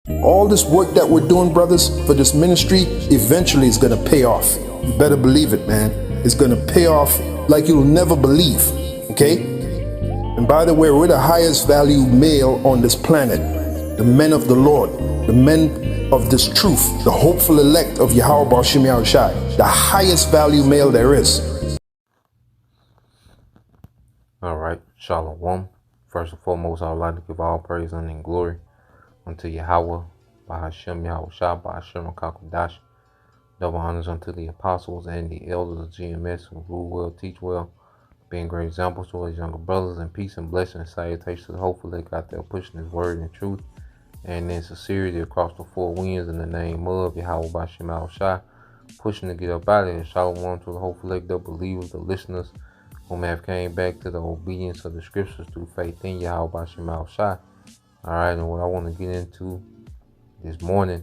All this work that we're doing, brothers, for this ministry, eventually is going to pay off. You better believe it, man. It's going to pay off like you'll never believe. Okay? And by the way, we're the highest value male on this planet. The men of the Lord, the men of this truth, the hopeful elect of Yahweh Bashim Yahushai, the highest value male there is. All right, Shalom. First and foremost, I would like to give all praise and glory unto Yahweh, Bahashem Yahushua, Bahashem Kakodash. Double honors unto the apostles and the elders of GMS who rule well, teach well, being great examples to his younger brothers, and peace and blessing and salutation to the hopeful they got there pushing his word and truth and in sincerity across the four winds in the name of Yahweh Bahashem Yahushua, pushing to get up out of here. Shalom to the hopeful elect, the believers, the listeners whom have came back to the obedience of the scriptures through faith in Yahweh Bahashem Yahushua. Alright, and what I want to get into this morning,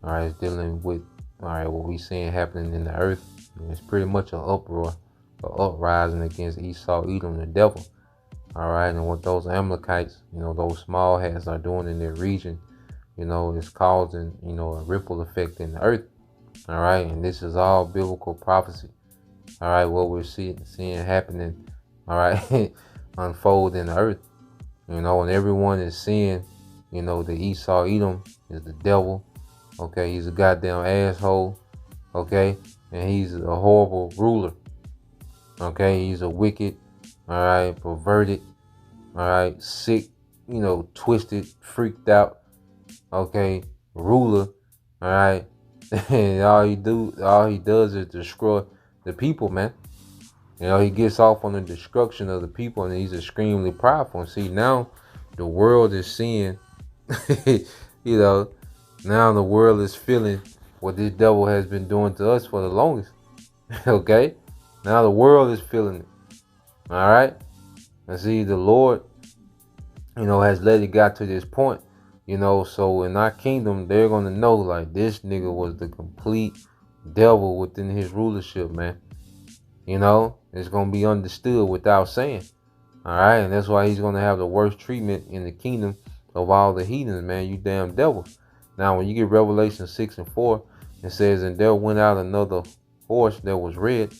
alright, is dealing with, alright, what we seeing happening in the earth. It's pretty much an uproar, an uprising against Esau, Edom, the devil. Alright, and what those Amalekites, those small hats are doing in their region, is causing, a ripple effect in the earth. Alright, and this is all biblical prophecy. Alright, what we're seeing happening, alright, unfold in the earth. And everyone is seeing, that Esau Edom is the devil. Okay, he's a goddamn asshole. Okay, and he's a horrible ruler. Okay, he's a wicked, alright, perverted, alright, sick, twisted, freaked out, okay, ruler, alright. And all he does is destroy the people, man. He gets off on the destruction of the people, and he's extremely prideful. And see, now the world is seeing, now the world is feeling what this devil has been doing to us for the longest. Okay? Now the world is feeling it. All right? And see, the Lord, has let it got to this point, so in our kingdom, they're going to know, like, this nigga was the complete devil within his rulership, man. It's going to be understood without saying. All right. And that's why he's going to have the worst treatment in the kingdom of all the heathens, man. You damn devil. Now, when you get Revelation 6:4, it says, and there went out another horse that was red,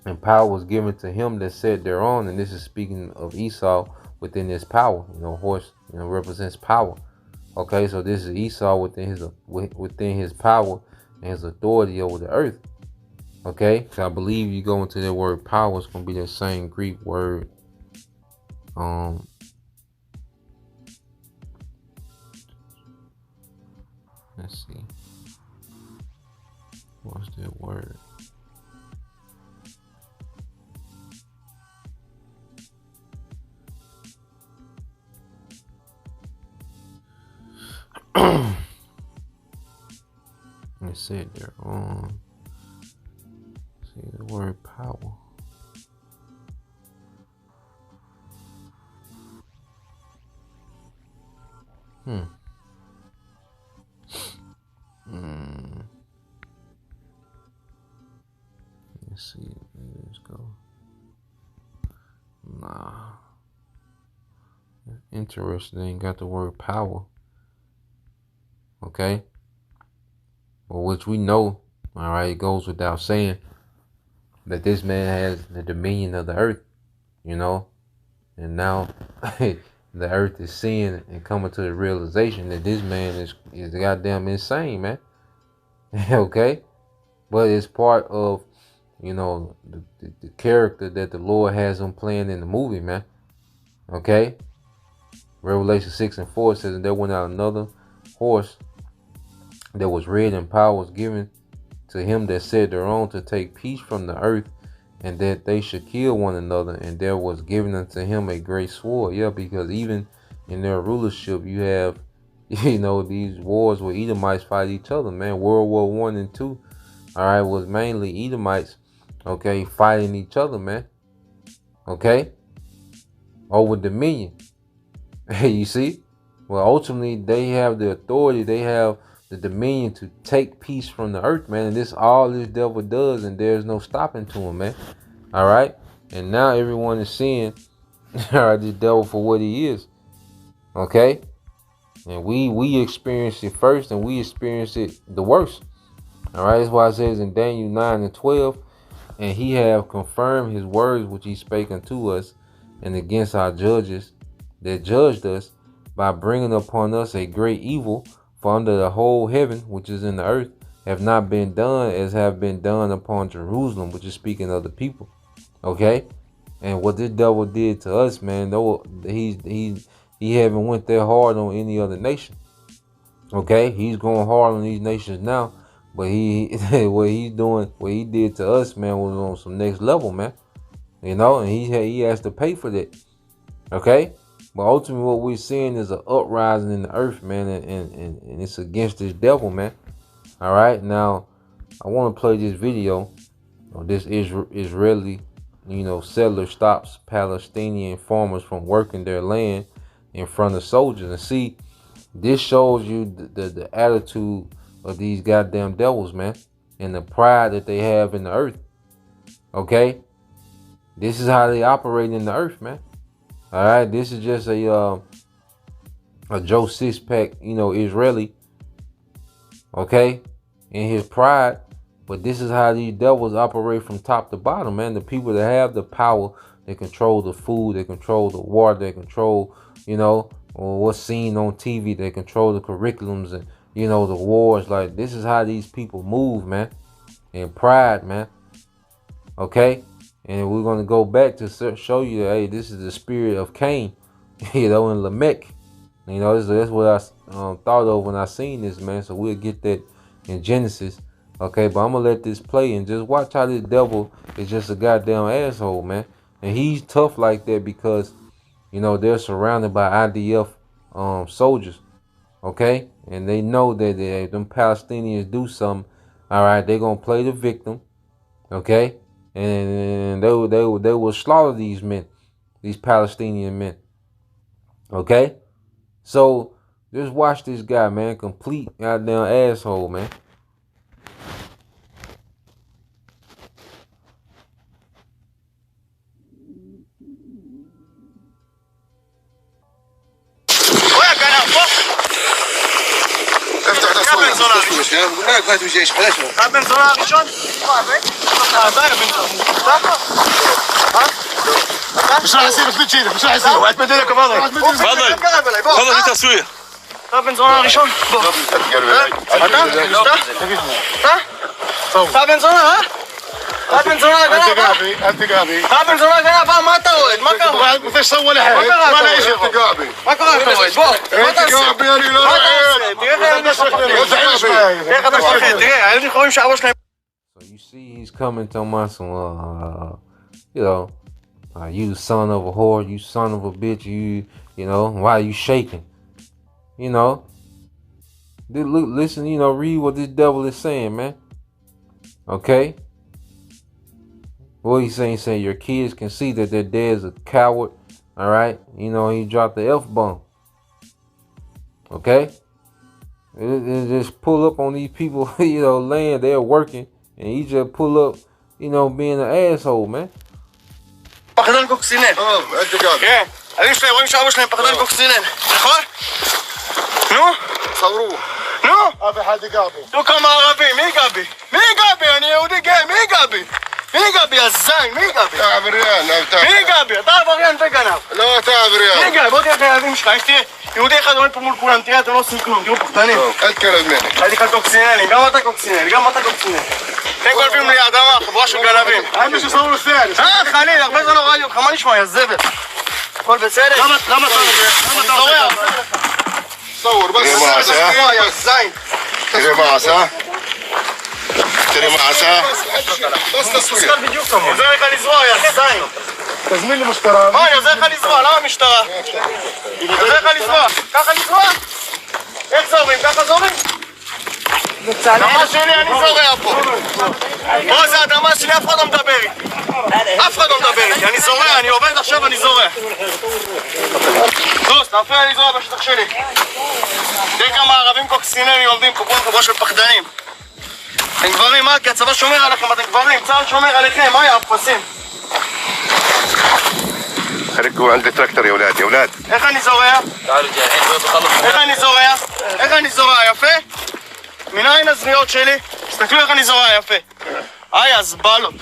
and power was given to him that sat thereon. And this is speaking of Esau within his power. Horse, represents power. Okay. So this is Esau within his power and his authority over the earth. Okay, so I believe you go into that word power, it's gonna be that same Greek word. Let's see. What's that word? It said there. See the word power. Let's see. Let's go. Nah. Interesting. Ain't got the word power. Okay. But which we know, all right, it goes without saying that this man has the dominion of the earth, and now the earth is seeing and coming to the realization that this man is goddamn insane, man. Okay, but it's part of the character that the Lord has him playing in the movie, man. Okay, Revelation 6:4 says, and there went out another horse that was red, and power was given to him that sat thereon to take peace from the earth, and that they should kill one another. And there was given unto him a great sword. Yeah, because even in their rulership, you have, these wars where Edomites fight each other, man. World War I and II, all right, was mainly Edomites, okay, fighting each other, man. Okay, over dominion. You see? Well, ultimately, they have the authority. They have the dominion to take peace from the earth, man. And this all this devil does, and there's no stopping to him, man. All right. And now everyone is seeing, all right, this devil for what he is. Okay. And we experienced it first, and we experienced it the worst. All right, that's why it says in Daniel 9:12, and he have confirmed his words which he spake unto us, and against our judges that judged us, by bringing upon us a great evil. For under the whole heaven which is in the earth have not been done as have been done upon Jerusalem, which is speaking of the people. Okay, and what this devil did to us, man, though he haven't went that hard on any other nation. Okay, he's going hard on these nations now, but what he did to us, man, was on some next level, man. You know, and he has to pay for that. Okay, but ultimately what we're seeing is an uprising in the earth, man, and it's against this devil, man. All right, now I want to play this video of this Israeli, settler stops Palestinian farmers from working their land in front of soldiers. And see, this shows you the attitude of these goddamn devils, man, and the pride that they have in the earth. Okay, this is how they operate in the earth, man. All right, this is just a Joe Sixpack, Israeli. Okay, in his pride. But this is how these devils operate from top to bottom, man. The people that have the power, they control the food, they control the water, they control, or what's seen on TV, they control the curriculums and, the wars. Like, this is how these people move, man. In pride, man. Okay? And we're going to go back to show you that, hey, this is the spirit of Cain, in Lamech. That's what I thought of when I seen this, man. So we'll get that in Genesis. Okay, but I'm going to let this play and just watch how this devil is just a goddamn asshole, man. And he's tough like that because, they're surrounded by IDF soldiers. Okay? And they know that if them Palestinians do something, all right, they're going to play the victim. Okay? And they will slaughter these men, these Palestinian men. Okay? So just watch this guy, man. Complete goddamn asshole, man. הבן זונה הראשון? אתה הבן זונה. مش راح يصير اثبت شيء مش راح يصير واحد مدينة كفاضل تفضل في تصوير אתה הבן זונה הראשון? אתה הבן זונה, אתה הבן זונה הגנב, אתה הבן זונה הגנב, מה אתה רואה? מה קרה? ما فيش صور لحد ما קרה אתה רואה? בוא, מה אתה עושה? תראה איך אתה מפחד, תראה, הילדים חורים שהאבא שלהם. So you see he's coming to my son, you son of a whore, you son of a bitch, why are you shaking? Listen, read what this devil is saying, man. Okay? What he's saying, your kids can see that their dad's a coward. All right? He dropped the F-bomb. Okay? It just pull up on these people, laying there working, and he just pull up, being an asshole, man. פחדן קוקסינל. כן, הילדים שלהם רואים שאבא שלהם פחדן קוקסינל, נכון? נו? צברו. נו? אף אחד גבי. נו כמה ערבים, מי גבי? מי גבי? אני יהודי גאה, מי גבי? מי גבי? הזין, מי גבי? אתה עבריין, מי גבי? אתה עבריין וגנב. לא, אתה עבריין. מי גבי? בוא תראה את הילדים שלך, תראה, יהודי אחד עומד פה מול כולם, תראה, אתם לא עושים כלום, תראו פחדנים. אל תקרב ממני. הייתי כאן קוקסינלים, גם אתה קוקסינל, גם אתה קוקסינל. אתם גולבים לי אדמה, חברה של גנבים. אני ששמו לסייל. חליל, הרבה זמן לא ראיתי אותך, מה נשמע, יא זבל? הכל בסדר? למה אתה זורע? صور بس يا زين تري معسى تري معسى بس تصوير זה איך לזרוע יא זין תזמין לי משטרה מה זה איך לזרוע למה משטרה זה איך לזרוע ככה לזרוע איך זורעים ככה זורעים אדמה שלי אני זורע פה פה זה אדמה שלי אף אחד לא מדבר איתי אף אחד לא מדבר איתי אני זורע אני עובד עכשיו אני זורע דוס תפריע לי זורע בשטח שלי תראה כמה ערבים קוקסינלים עומדים פה כולם חברה של פחדנים אתם גברים מה? כי הצבא שומר עליכם אתם גברים צה"ל שומר עליכם מה היה? אפסים خليكوا عندي تراكتور يا ولاد يا ولاد. איך אני זורע? איך אני זורע יפה? מנין הזניות שלי? תסתכלו איך אני זורע יפה. הזבלות.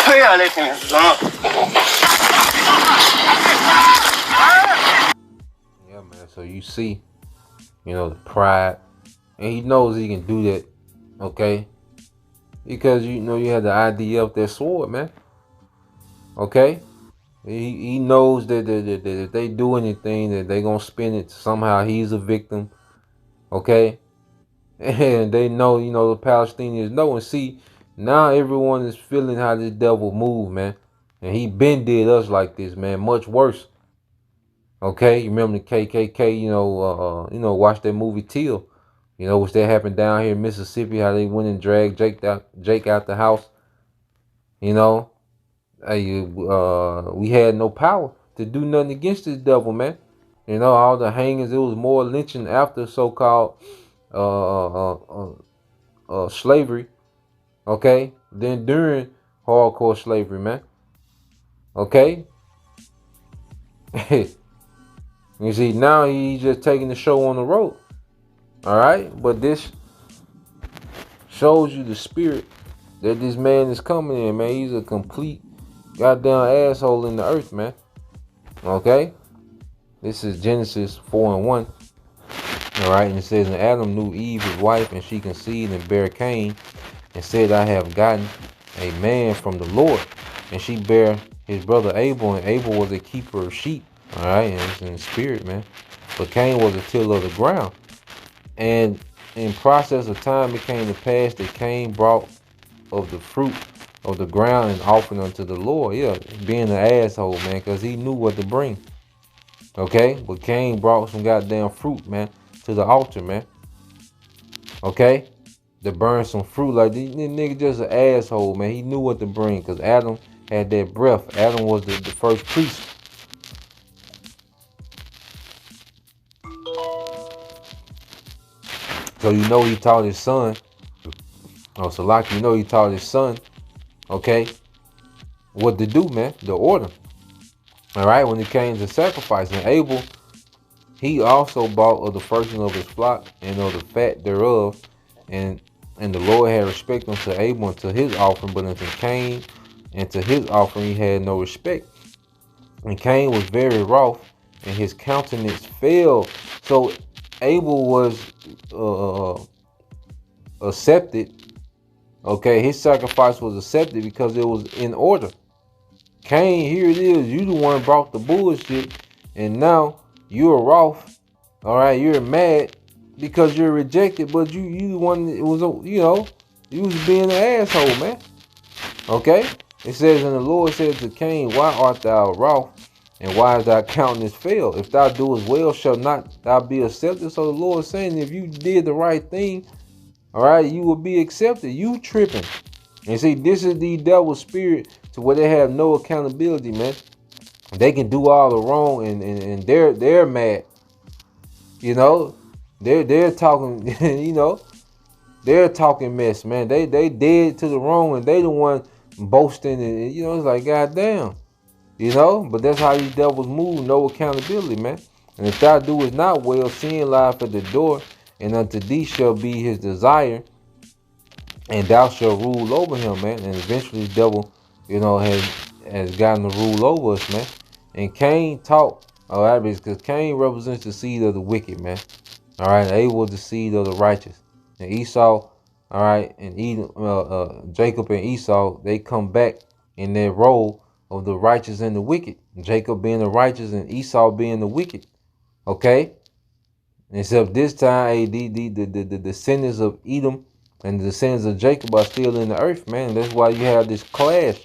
עליכם, זונות. Yeah, man. So you see, the pride, and he knows he can do that, okay? Because you had the idea of that sword, man. Okay, he knows that if they do anything, that they gonna spin it somehow. He's a victim, okay? And they know, the Palestinians know. And see, now everyone is feeling how this devil move, man. And he been did us like this, man, much worse. Okay, you remember the KKK? Watch that movie Till. Which that happened down here in Mississippi. How they went and dragged Jake out the house. We had no power to do nothing against this devil, man. All the hangings. It was more lynching after so-called slavery, okay, than during hardcore slavery, man. Okay. You see, now he's just taking the show on the road. All right, but this shows you the spirit that this man is coming in, man. He's a complete goddamn asshole in the earth, man. Okay, this is Genesis 4:1. All right, and it says, and Adam knew Eve his wife, and she conceived and bare Cain, and said, I have gotten a man from the Lord. And she bare his brother Abel, and Abel was a keeper of sheep. All right, and it's in the spirit, man. But Cain was a tiller of the ground. And in process of time it came to pass that Cain brought of the fruit of the ground and offering unto the Lord. Yeah, being an asshole, man, because he knew what to bring. Okay, but Cain brought some goddamn fruit, man, to the altar, man. Okay, to burn some fruit. Like, this nigga just an asshole, man. He knew what to bring, because Adam had that breath. Adam was the first priest. So he taught his son. Oh, Salaki, he taught his son, okay, what to do, man, the order. All right, when it came to sacrifice. And Abel, he also bought of the firstling of his flock and of the fat thereof. And the Lord had respect unto Abel and to his offering, but unto Cain and to his offering he had no respect. And Cain was very wroth, and his countenance fell. So Abel was accepted. Okay, his sacrifice was accepted because it was in order. Cain, here it is. You the one brought the bullshit, and now you're wroth. All right, you're mad because you're rejected, but you the one that was, you was being an asshole, man. Okay, it says, and the Lord said to Cain, why art thou wroth? And why is thy countenance fail? If thou doest well, shall not thou be accepted? So the Lord is saying, if you did the right thing, all right, you will be accepted. You tripping. And see, this is the devil's spirit to where they have no accountability, man. They can do all the wrong and they're mad. They're talking, they're talking mess, man. They dead to the wrong, and they the one boasting, and it's like, goddamn. But that's how these devils move, no accountability, man. And if thou doest not well, sin lieth at the door, and unto thee shall be his desire, and thou shalt rule over him, man. And eventually the devil, has gotten to rule over us, man. And Cain taught, all right, because Cain represents the seed of the wicked, man. All right, Abel was the seed of the righteous. And Esau, all right, and Jacob and Esau, they come back in their role of the righteous and the wicked. Jacob being the righteous and Esau being the wicked. Okay? Except this time, the descendants of Edom and the descendants of Jacob are still in the earth, man. That's why you have this clash.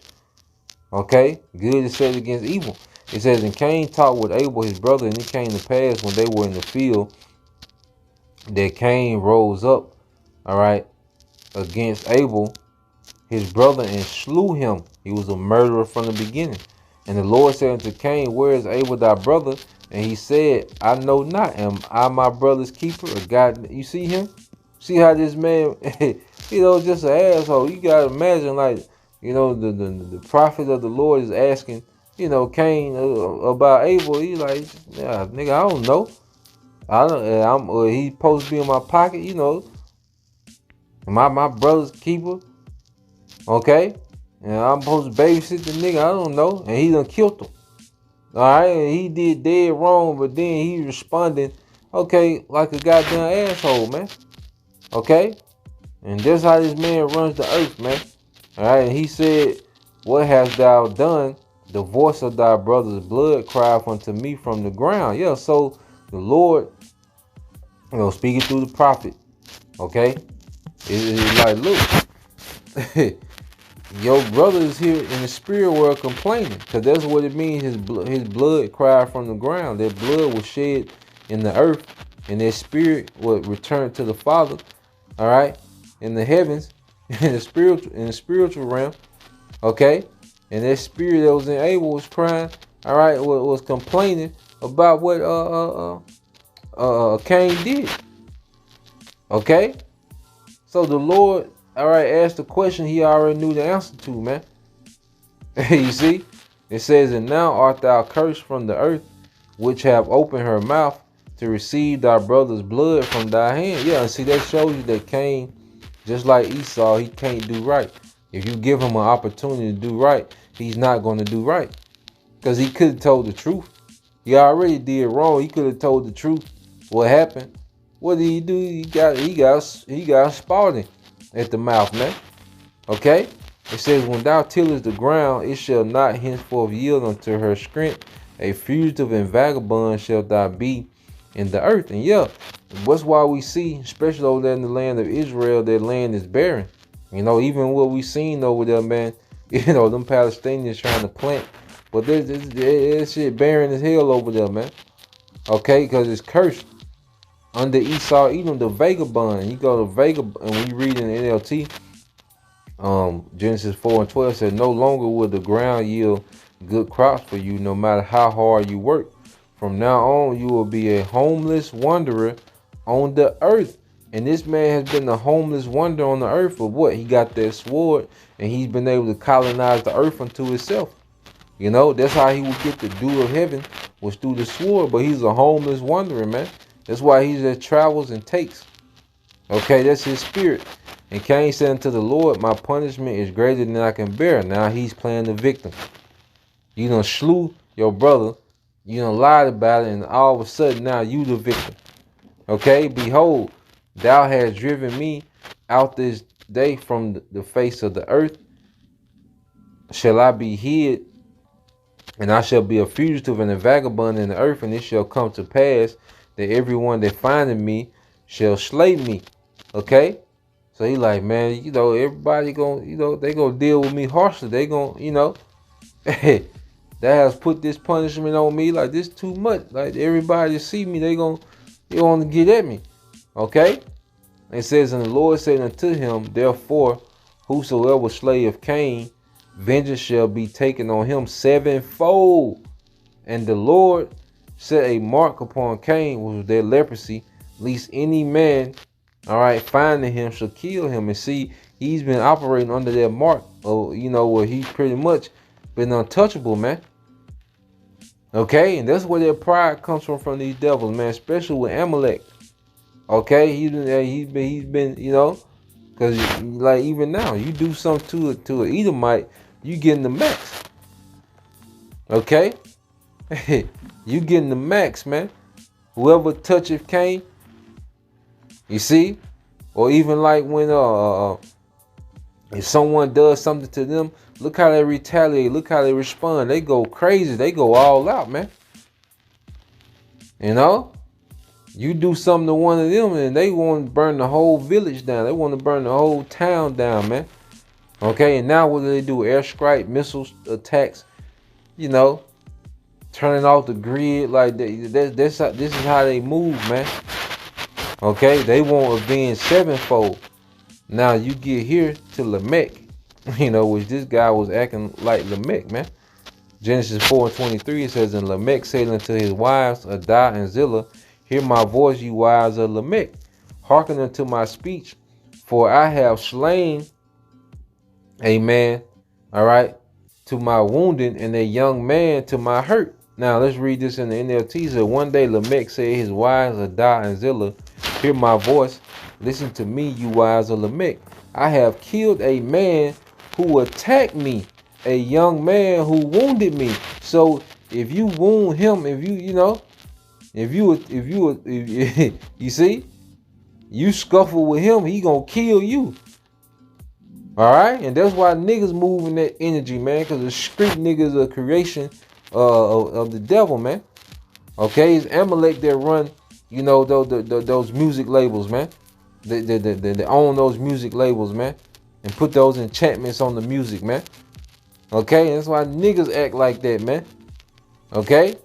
Okay? Good is set against evil. It says, and Cain talked with Abel his brother, and it came to pass when they were in the field that Cain rose up, all right, against Abel his brother, and slew him. He was a murderer from the beginning. And the Lord said unto Cain, where is Abel thy brother? And he said, I know not. Am I my brother's keeper? Or God? You see him? See how this man, just an asshole. You gotta imagine, like, the prophet of the Lord is asking, Cain about Abel. He like, yeah, nigga, I don't know. I don't. He supposed to be in my pocket. My brother's keeper. Okay, and I'm supposed to babysit the nigga. I don't know, and he done killed him. All right, and he did dead wrong, but then he responding, okay, like a goddamn asshole, man. Okay, and that's how this man runs the earth, man. All right, and he said, "What hast thou done? The voice of thy brother's blood crieth unto me from the ground." Yeah, so the Lord, speaking through the prophet. Okay, it's like, look. Your brother is here in the spirit world complaining, because that's what it means. His blood cried from the ground. That blood was shed in the earth, and that spirit would return to the Father. All right, in the heavens, in the spiritual realm. Okay, and that spirit that was in Abel was crying. All right, was complaining about what Cain did. Okay, so the Lord, all right, asked the question he already knew the answer to, man. You see? It says, "And now art thou cursed from the earth, which have opened her mouth to receive thy brother's blood from thy hand." Yeah, and see, that shows you that Cain, just like Esau, he can't do right. If you give him an opportunity to do right, he's not going to do right. Because he could have told the truth. He already did wrong. He could have told the truth. What happened? What did he do? He got spotted at the mouth, man. Okay? It says, "When thou tillest the ground, it shall not henceforth yield unto her strength. A fugitive and vagabond shalt thou be in the earth." And yeah, that's why we see, especially over there in the land of Israel, that land is barren. Even what we seen over there, man, them Palestinians trying to plant. But this shit barren as hell over there, man. Okay? Because it's cursed. Under Esau, Edom, the vagabond. You go to vagabond, and when you read in the NLT, Genesis 4:12 said, "No longer will the ground yield good crops for you, no matter how hard you work. From now on, you will be a homeless wanderer on the earth." And this man has been a homeless wanderer on the earth for what? He got that sword, and he's been able to colonize the earth unto himself. That's how he would get the dew of heaven, was through the sword. But he's a homeless wanderer, man. That's why he just travels and takes. Okay, that's his spirit. And Cain said unto the Lord, "My punishment is greater than I can bear." Now he's playing the victim. You done slew your brother. You done lied about it, and all of a sudden now you the victim. Okay, "Behold, thou hast driven me out this day from the face of the earth. Shall I be hid? And I shall be a fugitive and a vagabond in the earth, and it shall come to pass that everyone that findeth me shall slay me." Okay? So he like, man, everybody they gonna deal with me harshly. They gonna, that has put this punishment on me. Like, this too much. Like, everybody see me, they gonna get at me. Okay? It says, "And the Lord said unto him, Therefore, whosoever slayeth Cain, vengeance shall be taken on him sevenfold. And the Lord set a mark upon Cain, which was their leprosy, lest any man, all right, finding him shall kill him." And see, he's been operating under that mark, where he's pretty much been untouchable, man. Okay, and that's where their pride comes from these devils, man, especially with Amalek. Okay, he's been, because like even now, you do something to an Edomite, you getting the max. Okay, you getting the max, man. Whoever toucheth Cain, you see, or even like when if someone does something to them, look how they retaliate, look how they respond. They go crazy, they go all out, man. You do something to one of them and they want to burn the whole village down. They want to burn the whole town down, man. Okay, and now what do they do? Airstrike, missile attacks, turning off the grid. Like, this is how they move, man. Okay, they want avenge sevenfold. Now you get here to Lamech, which this guy was acting like Lamech, man. Genesis 4:23, it says, "And Lamech said unto his wives, Adah and Zillah, Hear my voice, you wives of Lamech. Hearken unto my speech, for I have slain a man, all right, to my wounding, and a young man to my hurt. Now let's read this in the NLT. So one day Lamech said his wives Adah and Zillah, hear my voice, listen to me, you wives of Lamech. I have killed a man who attacked me, a young man who wounded me. So if you wound him, if you see, you scuffle with him, he gonna kill you. All right, and that's why niggas move in that energy, man, because the street niggas are a creation of the devil, man. Okay, it's Amalek that run, those music labels, man. They own those music labels, man, and put those enchantments on the music, man. Okay, and that's why niggas act like that, man. Okay,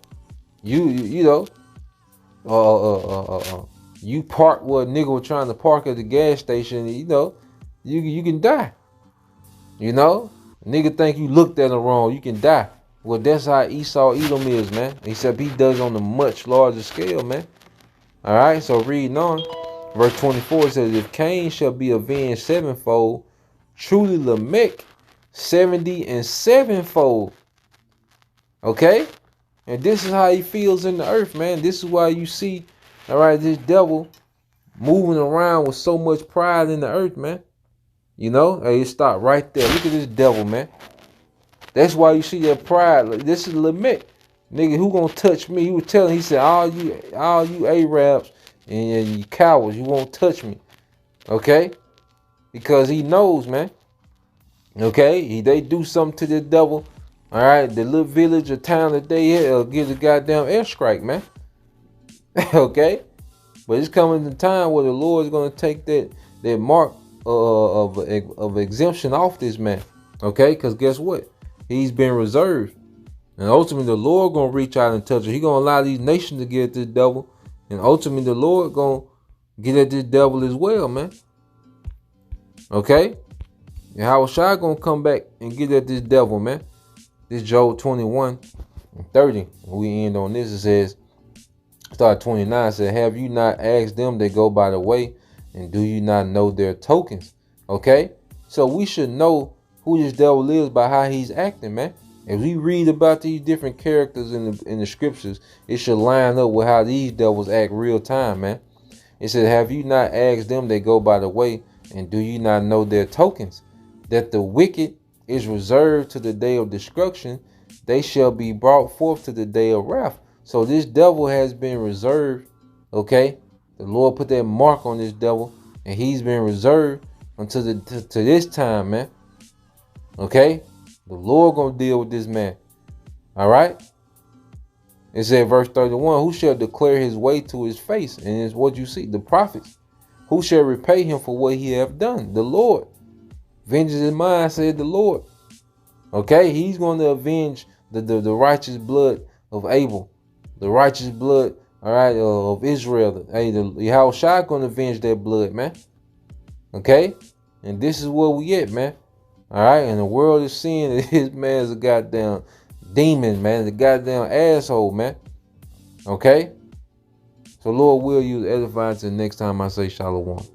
you park where a nigga was trying to park at the gas station, you can die. Nigga think you looked at him wrong, you can die. Well, that's how Esau Edom is, man. Except he does on a much larger scale, man. All right, so reading on, verse 24 says, if Cain shall be avenged sevenfold, truly Lamech 70 and sevenfold. Okay, and this is how he feels in the earth, man. This is why you see, all right, this devil moving around with so much pride in the earth, man. Hey, stop right there. Look at this devil, man. That's why you see that pride. This is Lamech. Nigga, who gonna touch me? He was telling, he said, all you Arabs and you cowards, you won't touch me. Okay? Because he knows, man. Okay? They do something to the devil. All right? The little village or town that they had gives a goddamn airstrike, man. Okay? But it's coming to time where the Lord is gonna take that mark of exemption off this man. Okay? Because guess what? He's been reserved. And ultimately the Lord gonna reach out and touch him. He gonna allow these nations to get at this devil. And ultimately the Lord gonna get at this devil as well, man. Okay? And Yahushua gonna come back and get at this devil, man. This Job 21:30. We end on this. It says, start 29 said, have you not asked them that go by the way, and do you not know their tokens? Okay? So we should know who this devil is by how he's acting, man. If we read about these different characters in the scriptures, it should line up with how these devils act real time, man. It said, have you not asked them that go by the way, and do you not know their tokens? That the wicked is reserved to the day of destruction, they shall be brought forth to the day of wrath. So this devil has been reserved, okay? The Lord put that mark on this devil, and he's been reserved until to this time, man. Okay? The Lord gonna deal with this man. All right? It said, verse 31, who shall declare his way to his face? And it's what you see, the prophets. Who shall repay him for what he hath done? The Lord. Vengeance is mine, said the Lord. Okay? He's going to avenge the righteous blood of Abel. The righteous blood, all right, of Israel. Hey, the Yahushua going to avenge that blood, man. Okay? And this is where we at, man. All right, and the world is seeing that this man's a goddamn demon, man, the goddamn asshole, man. Okay? So Lord will use edifying till next time I say shalom.